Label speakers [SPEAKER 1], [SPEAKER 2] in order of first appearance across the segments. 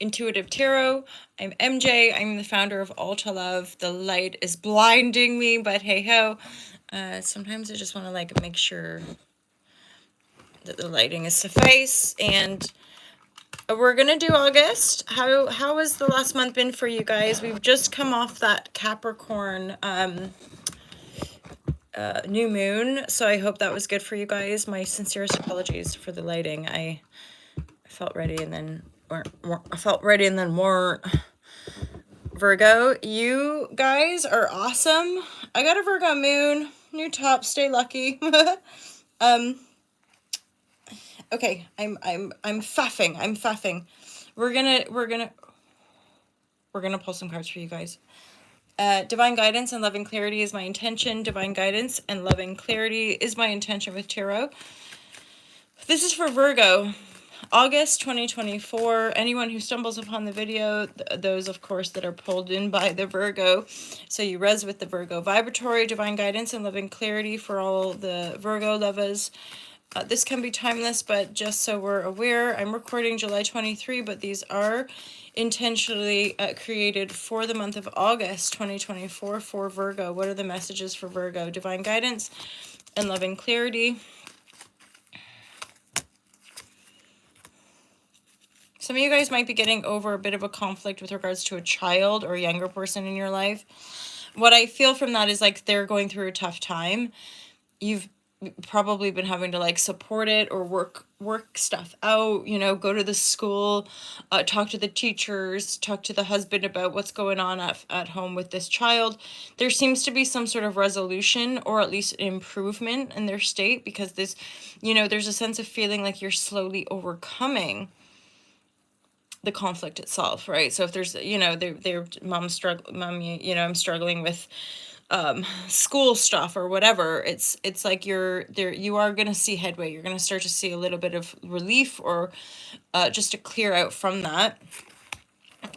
[SPEAKER 1] Intuitive Tarot. I'm MJ. I'm the founder of All to Love. The light is blinding me, but hey ho. Sometimes I just want to like make sure that the lighting is suffice. And we're gonna do August. How has the last month been for you guys? We've just come off that Capricorn new moon, so I hope that was good for you guys. My sincerest apologies for the lighting. I felt ready and then weren't. Virgo, you guys are awesome. I got a Virgo moon, new top, stay lucky. Okay, I'm faffing. We're gonna pull some cards for you guys. Divine guidance and loving clarity is my intention. Divine guidance and loving clarity is my intention with tarot. This is for Virgo. August 2024. Anyone who stumbles upon the video, those of course that are pulled in by the Virgo, so you res with the Virgo vibratory, divine guidance and loving clarity for all the Virgo lovers. This can be timeless, but just so we're aware, I'm recording July 23, but these are intentionally created for the month of August 2024 for Virgo. What are the messages for Virgo? Divine guidance and loving clarity. Some of you guys might be getting over a bit of a conflict with regards to a child or a younger person in your life. What I feel from that is like they're going through a tough time. You've probably been having to like support it or work stuff out, you know, go to the school, talk to the teachers, talk to the husband about what's going on at home with this child. There seems to be some sort of resolution or at least improvement in their state, because this, you know, there's a sense of feeling like you're slowly overcoming the conflict itself, right? So if there's, you know, their I'm struggling with school stuff or whatever, it's like you are going to see headway. You're going to start to see a little bit of relief or just to clear out from that.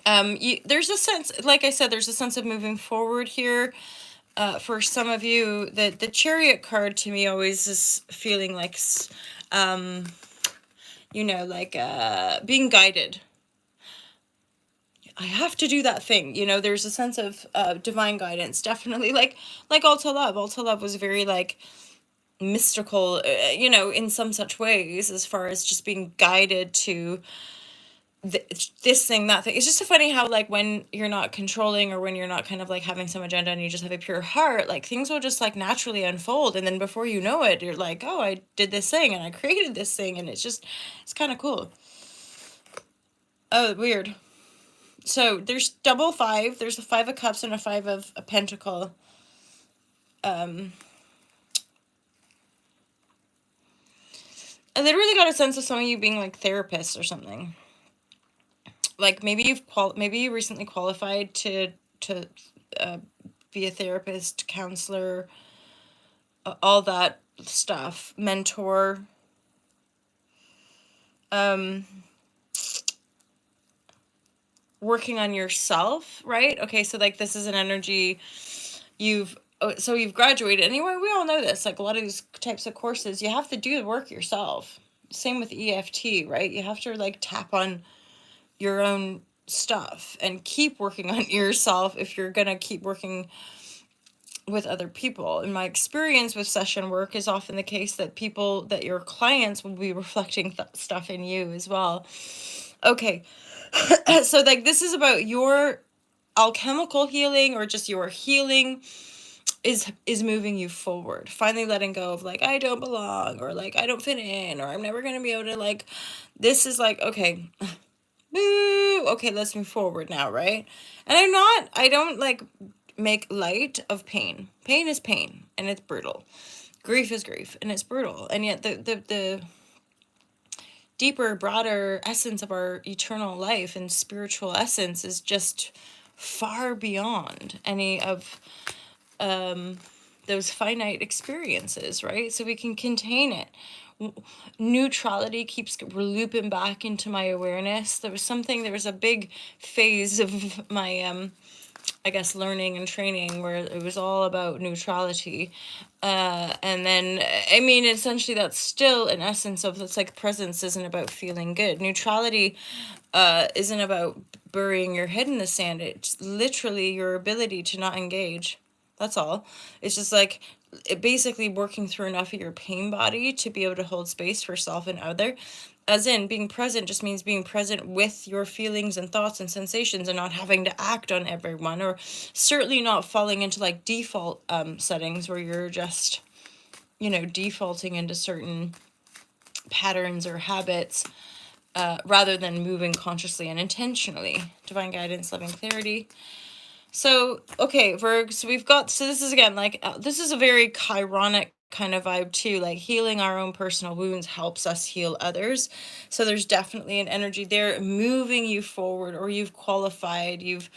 [SPEAKER 1] There's a sense, like I said, there's a sense of moving forward here. For some of you, the Chariot card to me always is feeling like, you know, like being guided. I have to do that thing, you know. There's a sense of divine guidance, definitely, like All to Love. All to Love was very like mystical, you know, in some such ways, as far as just being guided to this thing, that thing. It's just so funny how like when you're not controlling or when you're not kind of like having some agenda and you just have a pure heart, like things will just like naturally unfold, and then before you know it, you're like, oh, I did this thing and I created this thing, and it's kind of cool. Oh, weird. So there's double 5. There's a 5 of Cups and a 5 of a Pentacle. I literally got a sense of some of you being like therapists or something. Like maybe you recently qualified to be a therapist, counselor, all that stuff, mentor. Working on yourself, right? Okay, so like this is an energy you've graduated. Anyway, we all know this, like a lot of these types of courses, you have to do the work yourself. Same with EFT, right? You have to like tap on your own stuff and keep working on yourself if you're gonna keep working with other people. In my experience with session work is often the case that your clients will be reflecting stuff in you as well. Okay. So like this is about your alchemical healing, or just your healing is moving you forward, finally letting go of like I don't belong, or like I don't fit in, or I'm never going to be able to, like, this is like, okay, boo, okay, let's move forward now, right? And I don't like make light of pain. Pain is pain, and it's brutal. Grief is grief, and it's brutal. And yet the deeper, broader essence of our eternal life and spiritual essence is just far beyond any of those finite experiences, right? So we can contain it. Neutrality keeps looping back into my awareness. There was a big phase of my I guess, learning and training where it was all about neutrality. And then, I mean, essentially, that's still an essence of it's like presence isn't about feeling good. Neutrality isn't about burying your head in the sand. It's literally your ability to not engage. That's all. It's just like basically working through enough of your pain body to be able to hold space for self and other. As in, being present just means being present with your feelings and thoughts and sensations and not having to act on everyone, or certainly not falling into like default settings where you're just, defaulting into certain patterns or habits rather than moving consciously and intentionally. Divine guidance, loving clarity. So, okay, Virg, so this is again, like, this is a very chironic kind of vibe too. Like, healing our own personal wounds helps us heal others. So there's definitely an energy there moving you forward, or you've qualified, you've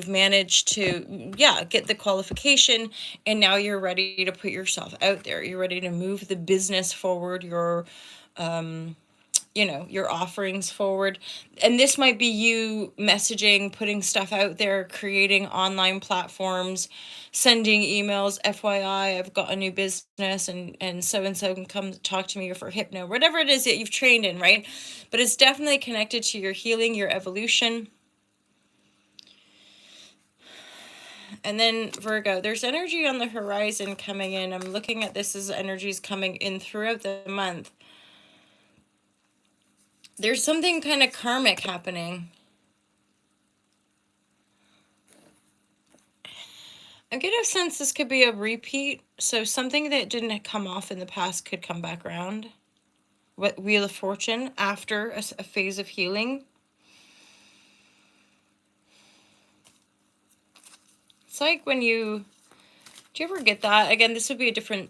[SPEAKER 1] managed to, yeah, get the qualification, and now you're ready to put yourself out there. You're ready to move the business forward, your offerings forward. And this might be you messaging, putting stuff out there, creating online platforms, sending emails, FYI, I've got a new business and so can come talk to me for hypno, whatever it is that you've trained in, right? But it's definitely connected to your healing, your evolution. And then Virgo, there's energy on the horizon coming in. I'm looking at this as energies coming in throughout the month. There's something kind of karmic happening. I get a sense this could be a repeat. So something that didn't come off in the past could come back around. What Wheel of Fortune after a phase of healing. It's like when do you ever get that? Again, this would be a different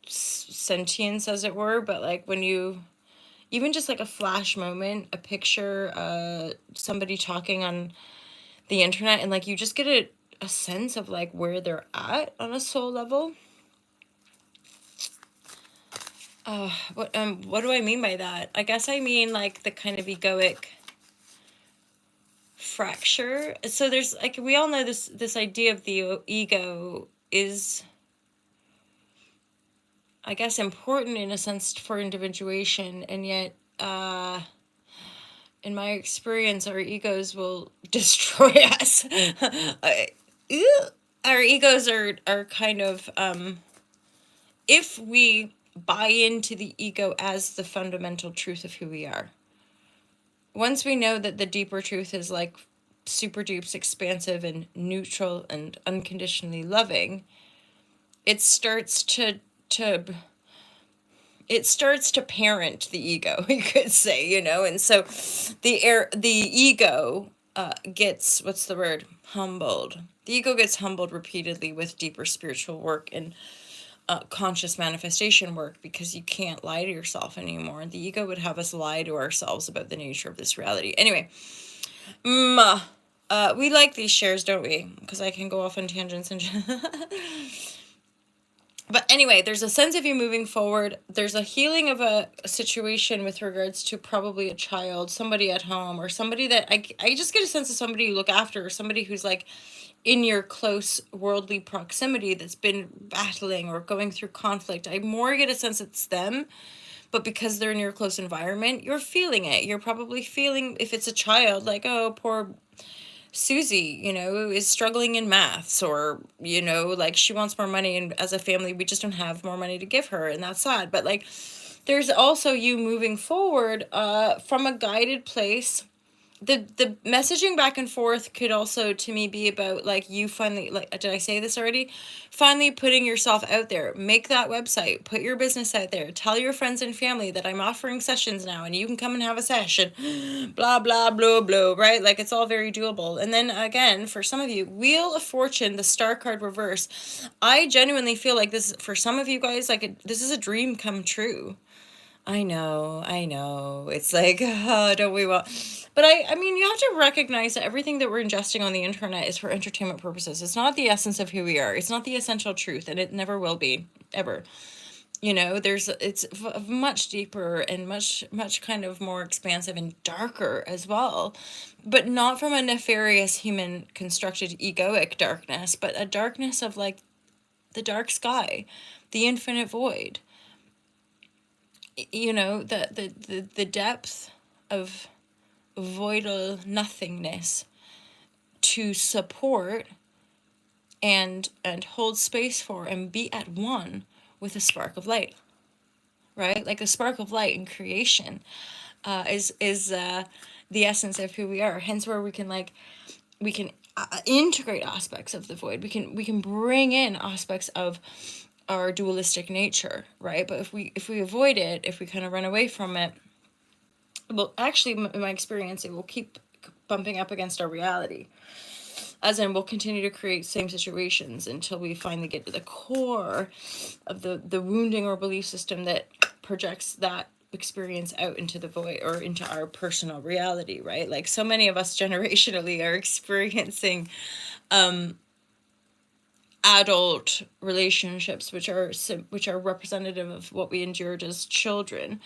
[SPEAKER 1] sentience, as it were, but like when you, even just like a flash moment, a picture, somebody talking on the internet, and like you just get a sense of like where they're at on a soul level. What do I mean by that? I guess I mean like the kind of egoic fracture. So there's like, we all know this idea of the ego is, I guess, important in a sense for individuation, and yet in my experience our egos will destroy us. Our egos are kind of if we buy into the ego as the fundamental truth of who we are. Once we know that the deeper truth is like super deep, expansive, and neutral, and unconditionally loving, it starts to parent the ego, you could say, and so the ego gets, what's the word, humbled. The ego gets humbled repeatedly with deeper spiritual work and conscious manifestation work, because you can't lie to yourself anymore. The ego would have us lie to ourselves about the nature of this reality. Anyway, we like these shares, don't we? Because I can go off on tangents and but anyway, there's a sense of you moving forward. There's a healing of a situation with regards to probably a child, somebody at home, or somebody that I just get a sense of somebody you look after, or somebody who's like in your close worldly proximity that's been battling or going through conflict. I more get a sense it's them, but because they're in your close environment, you're feeling it. You're probably feeling, if it's a child, like, oh, poor Susie, is struggling in maths, or, like she wants more money, and as a family, we just don't have more money to give her, and that's sad. But like, there's also you moving forward from a guided place. The messaging back and forth could also, to me, be about like you finally, like, did I say this already? Finally putting yourself out there. Make that website, put your business out there, tell your friends and family that I'm offering sessions now and you can come and have a session, blah blah blah blah, right? Like, it's all very doable. And then again, for some of you, Wheel of Fortune, the star card reverse, I genuinely feel like this, for some of you guys, like this is a dream come true. I know. It's like, don't we want? But I mean, you have to recognize that everything that we're ingesting on the internet is for entertainment purposes. It's not the essence of who we are. It's not the essential truth, and it never will be, ever. it's much deeper and much kind of more expansive and darker as well, but not from a nefarious human constructed egoic darkness, but a darkness of like the dark sky, the infinite void, the depth of voidal nothingness to support and hold space for and be at one with a spark of light, right? Like the spark of light in creation is the essence of who we are. Hence, where we can integrate aspects of the void. We can bring in aspects of our dualistic nature, right? But if we avoid it, if we kind of run away from it, well, actually, in my experience, it will keep bumping up against our reality. As in, we'll continue to create same situations until we finally get to the core of the wounding or belief system that projects that experience out into the void or into our personal reality, right? Like so many of us generationally are experiencing adult relationships which are representative of what we endured as children,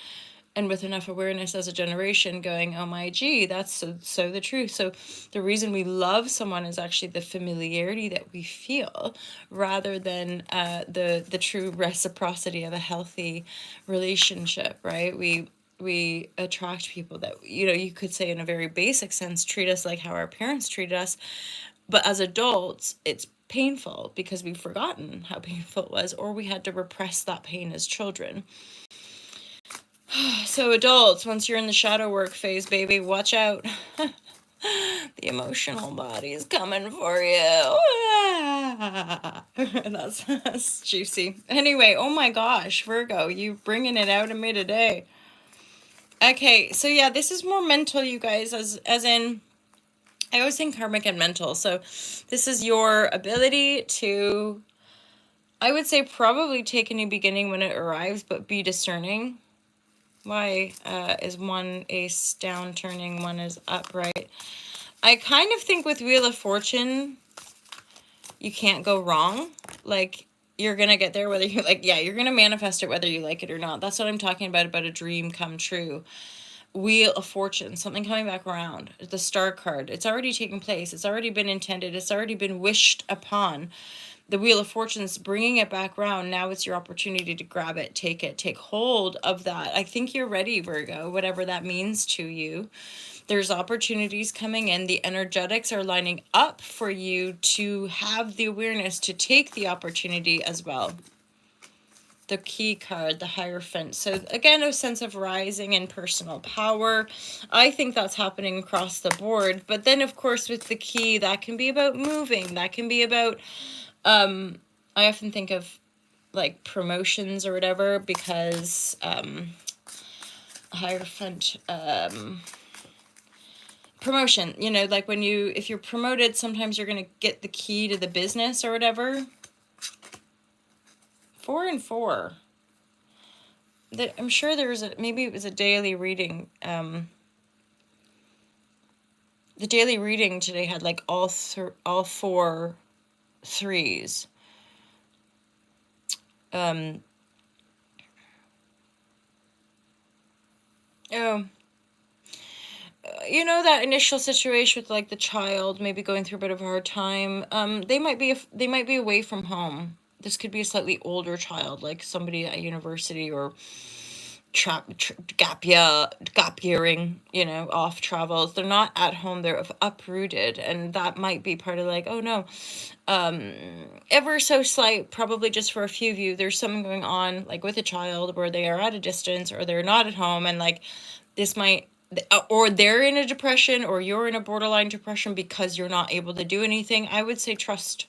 [SPEAKER 1] and with enough awareness as a generation going, oh my gee, that's so the truth. So the reason we love someone is actually the familiarity that we feel, rather than the true reciprocity of a healthy relationship, right? We attract people that, you could say in a very basic sense, treat us like how our parents treated us. But as adults, it's painful because we've forgotten how painful it was, or we had to repress that pain as children. So adults, once you're in the shadow work phase, baby, watch out. The emotional body is coming for you. That's juicy. Anyway, oh my gosh, Virgo, you bringing it out of me today. Okay, so yeah, this is more mental, you guys, as in, I always think karmic and mental. So this is your ability to, I would say, probably take a new beginning when it arrives, but be discerning. Why is one ace down turning, one is upright? I kind of think with Wheel of Fortune, you can't go wrong. Like, you're going to get there whether you you're going to manifest it whether you like it or not. That's what I'm talking about a dream come true. Wheel of Fortune, something coming back around. The Star card, it's already taken place. It's already been intended. It's already been wished upon. The Wheel of Fortune's bringing it back around. Now it's your opportunity to grab it, take hold of that. I think you're ready, Virgo, whatever that means to you. There's opportunities coming in. The energetics are lining up for you to have the awareness to take the opportunity as well. The key card, the Hierophant. So again, a sense of rising in personal power. I think that's happening across the board. But then, of course, with the key, that can be about moving. That can be about, I often think of like promotions or whatever, because Hierophant, promotion, like if you're promoted, sometimes you're going to get the key to the business or whatever. 4 and 4. I'm sure there was maybe it was a daily reading. The daily reading today had like all 4 3s. That initial situation with like the child maybe going through a bit of a hard time. They might be away from home. This could be a slightly older child, like somebody at university or gap yearing, off travels. They're not at home, they're uprooted, and that might be part of like, oh no, ever so slight, probably just for a few of you, there's something going on like with a child where they are at a distance or they're not at home, and like this might, or they're in a depression or you're in a borderline depression because you're not able to do anything. I would say trust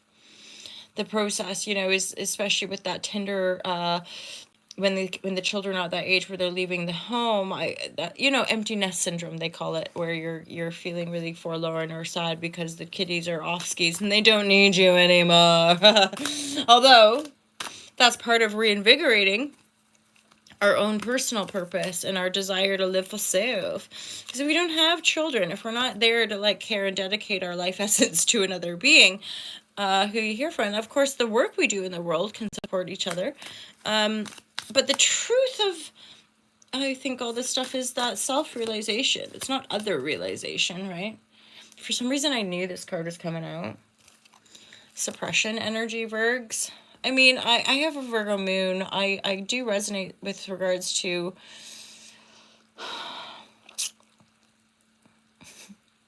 [SPEAKER 1] the process, is especially with that tender, when the children are at that age where they're leaving the home, empty nest syndrome, they call it, where you're feeling really forlorn or sad because the kiddies are off skis and they don't need you anymore. Although that's part of reinvigorating our own personal purpose and our desire to live for self. Because if we don't have children, if we're not there to like care and dedicate our life essence to another being, who you hear from, of course, the work we do in the world can support each other. But the truth of, I think, all this stuff is that self-realization. It's not other realization, right? For some reason, I knew this card was coming out. Suppression energy, Virgs. I mean, I have a Virgo moon. I do resonate with regards to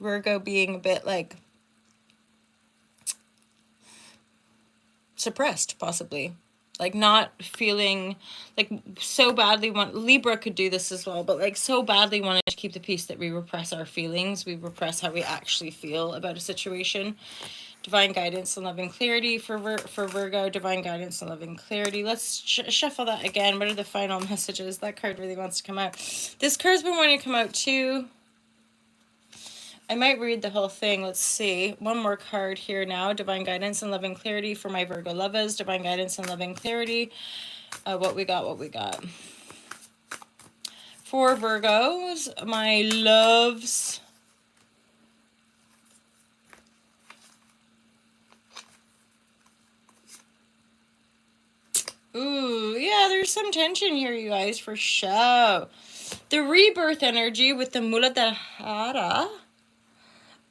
[SPEAKER 1] Virgo being a bit like suppressed, possibly. Like not feeling like so badly want, Libra could do this as well, but like so badly wanting to keep the peace that we repress our feelings. We repress how we actually feel about a situation. Divine guidance and loving clarity for Virgo. Divine guidance and loving clarity. Let's shuffle that again. What are the final messages? That card really wants to come out. This card's been wanting to come out too. I might read the whole thing. Let's see. One more card here now. Divine guidance and loving clarity for my Virgo lovers. Divine guidance and loving clarity. What we got. For Virgos, my loves. Ooh, yeah, there's some tension here, you guys, for sure. The rebirth energy with the Muladhara,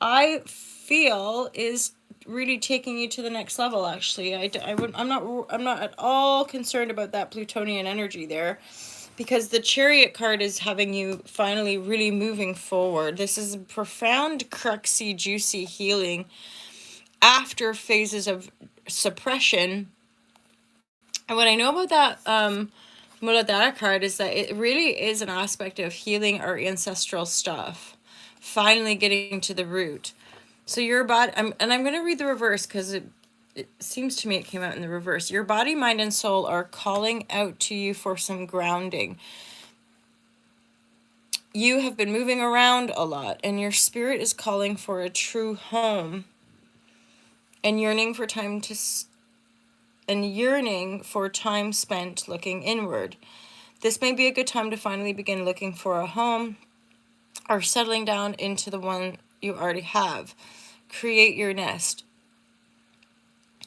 [SPEAKER 1] I feel, is really taking you to the next level. Actually, I'm not at all concerned about that Plutonian energy there, because the Chariot card is having you finally really moving forward. This is a profound, cruxy, juicy healing after phases of suppression. And what I know about that Muladhara card is that it really is an aspect of healing our ancestral stuff, finally getting to the root. So your body, and I'm going to read the reverse because it seems to me it came out in the reverse. Your body, mind, and soul are calling out to you for some grounding. You have been moving around a lot, and your spirit is calling for a true home and yearning for time spent looking inward. This may be a good time to finally begin looking for a home or settling down into the one you already have. Create your nest.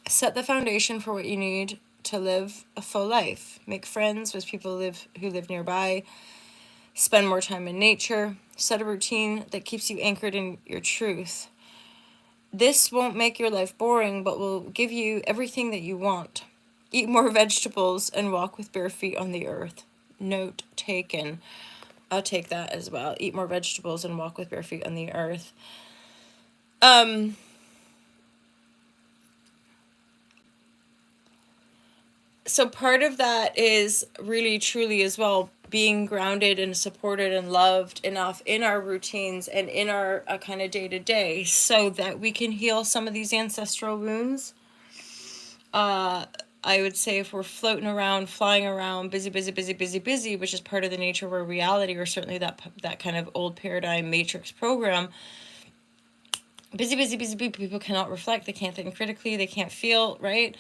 [SPEAKER 1] Set the foundation for what you need to live a full life. Make friends with people who live nearby. Spend more time in nature. Set a routine that keeps you anchored in your truth. This won't make your life boring, but will give you everything that you want. Eat more vegetables and walk with bare feet on the earth. Note taken. I'll take that as well. Eat more vegetables and walk with bare feet on the earth. So part of that is really, truly as well, being grounded and supported and loved enough in our routines and in our kind of day-to-day so that we can heal some of these ancestral wounds. I would say if we're floating around, flying around, busy, which is part of the nature of our reality, or certainly that kind of old paradigm matrix program, busy, people cannot reflect, they can't think critically, they can't feel, right?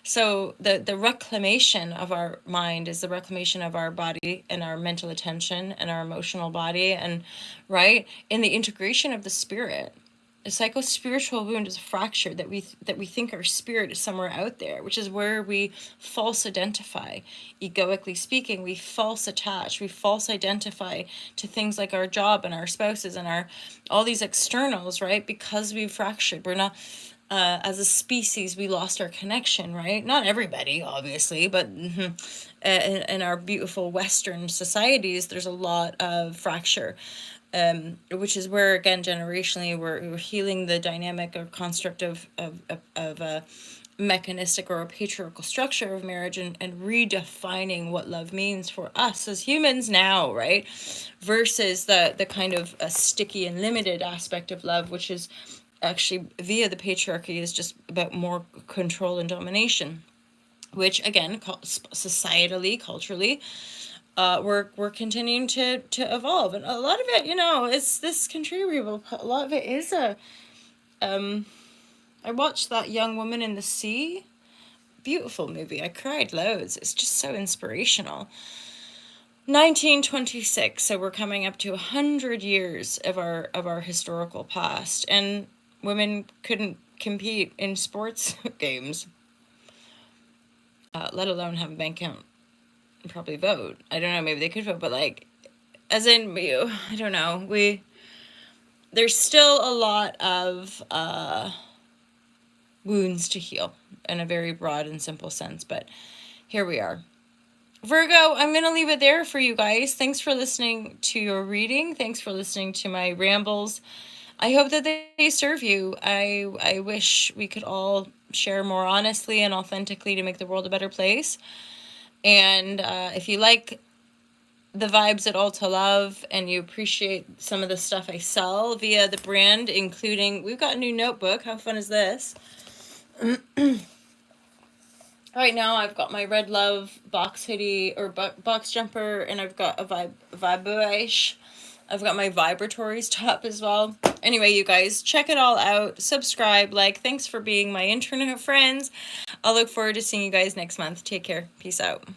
[SPEAKER 1] So the reclamation of our mind is the reclamation of our body and our mental attention and our emotional body, and right, in the integration of the spirit. A psycho-spiritual wound is a fracture that we think our spirit is somewhere out there, which is where we false identify. Egoically speaking, we false attach, we false identify to things like our job and our spouses and our all these externals, right? Because we've fractured. We're not, as a species, we lost our connection, right? Not everybody, obviously, but in our beautiful Western societies, there's a lot of fracture. Which is where, again, generationally, we're healing the dynamic or construct of a mechanistic or a patriarchal structure of marriage, and redefining what love means for us as humans now, right? Versus the kind of a sticky and limited aspect of love, which is actually via the patriarchy is just about more control and domination, which again, societally, culturally, we're continuing to evolve, and a lot of it, it's this country. A lot of it is I watched that Young Woman in the Sea, beautiful movie. I cried loads. It's just so inspirational. 1926. So we're coming up to 100 years of our historical past, and women couldn't compete in sports games, let alone have a bank account. probably vote. I don't know, maybe they could vote, but like, as in, I don't know, there's still a lot of wounds to heal in a very broad and simple sense, but here we are. Virgo, I'm going to leave it there for you guys. Thanks for listening to your reading. Thanks for listening to my rambles. I hope that they serve you. I wish we could all share more honestly and authentically to make the world a better place. And if you like the vibes at All to Love and you appreciate some of the stuff I sell via the brand, including, we've got a new notebook. How fun is this? Right now I've got my Red Love box hoodie or box jumper, and I've got a vibration. I've got my vibratories top as well. Anyway, you guys, check it all out. Subscribe, like. Thanks for being my internet friends. I'll look forward to seeing you guys next month. Take care. Peace out.